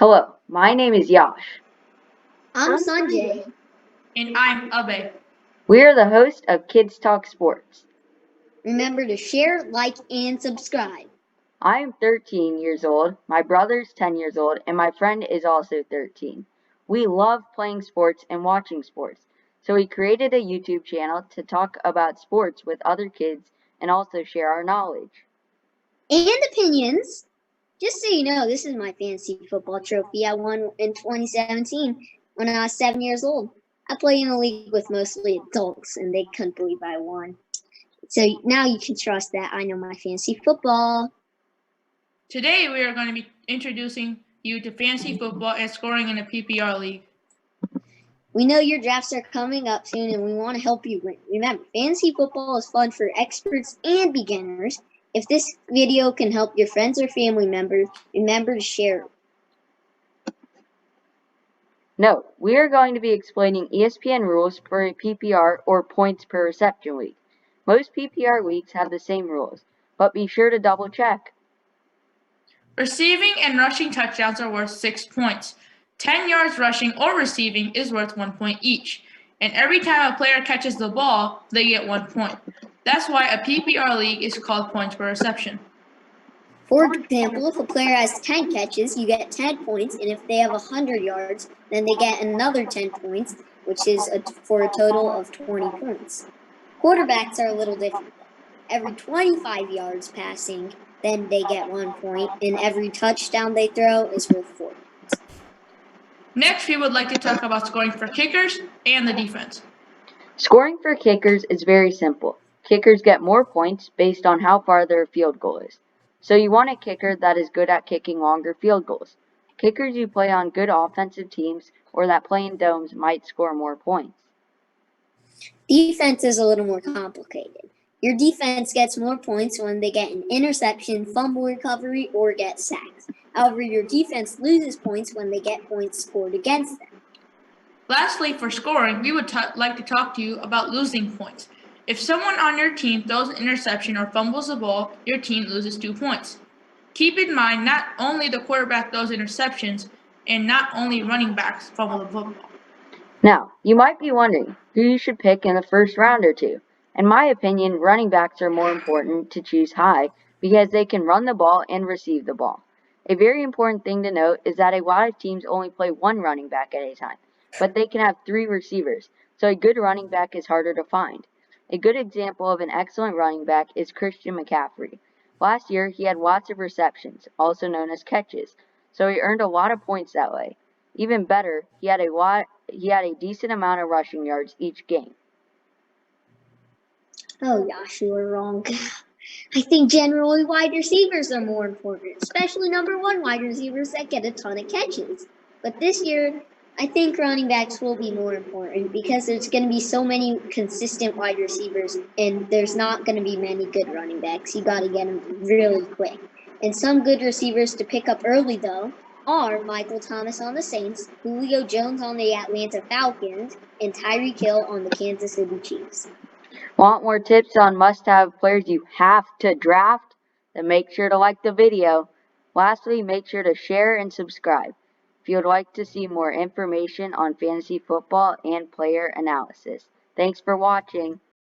Hello, my name is Yash. I'm Sanjay. And I'm Abe. We are the hosts of Kids Talk Sports. Remember to share, like, and subscribe. I am 13 years old, my brother's 10 years old, and my friend is also 13. We love playing sports and watching sports, so we created a YouTube channel to talk about sports with other kids and also share our knowledge. And opinions. Just so you know, this is my fantasy football trophy I won in 2017 when I was 7 years old. I play in a league with mostly adults, and they couldn't believe I won. So now you can trust that I know my fantasy football. Today we are going to be introducing you to fantasy football and scoring in a PPR league. We know your drafts are coming up soon, and we want to help you win. Remember, fantasy football is fun for experts and beginners. If this video can help your friends or family members, remember to share it. Note, we are going to be explaining ESPN rules for a PPR or points per reception week. Most PPR weeks have the same rules, but be sure to double check. Receiving and rushing touchdowns are worth 6 points. 10 yards rushing or receiving is worth 1 point each. And every time a player catches the ball, they get 1 point. That's why a PPR league is called points per reception. For example, if a player has 10 catches, you get 10 points, and if they have 100 yards, then they get another 10 points, which is for a total of 20 points. Quarterbacks are a little different. Every 25 yards passing, then they get 1 point, and every touchdown they throw is worth 4 points. Next, we would like to talk about scoring for kickers and the defense. Scoring for kickers is very simple. Kickers get more points based on how far their field goal is. So you want a kicker that is good at kicking longer field goals. Kickers you play on good offensive teams or that play in domes might score more points. Defense is a little more complicated. Your defense gets more points when they get an interception, fumble recovery, or get sacked. However, your defense loses points when they get points scored against them. Lastly, for scoring, we would like to talk to you about losing points. If someone on your team throws an interception or fumbles the ball, your team loses 2 points. Keep in mind, not only the quarterback throws interceptions, and not only running backs fumble the football. Now, you might be wondering who you should pick in the first round or two. In my opinion, running backs are more important to choose high because they can run the ball and receive the ball. A very important thing to note is that a lot of teams only play one running back at a time, but they can have 3 receivers, so a good running back is harder to find. A good example of an excellent running back is Christian McCaffrey. Last year, he had lots of receptions, also known as catches, so he earned a lot of points that way. Even better, he had a decent amount of rushing yards each game. Oh gosh, you were wrong. I think generally wide receivers are more important, especially number 1 wide receivers that get a ton of catches. But this year, I think running backs will be more important because there's going to be so many consistent wide receivers, and there's not going to be many good running backs. You got to get them really quick. And some good receivers to pick up early, though, are Michael Thomas on the Saints, Julio Jones on the Atlanta Falcons, and Tyreek Hill on the Kansas City Chiefs. Want more tips on must-have players you have to draft? Then make sure to like the video. Lastly, make sure to share and subscribe if you would like to see more information on fantasy football and player analysis. Thanks for watching.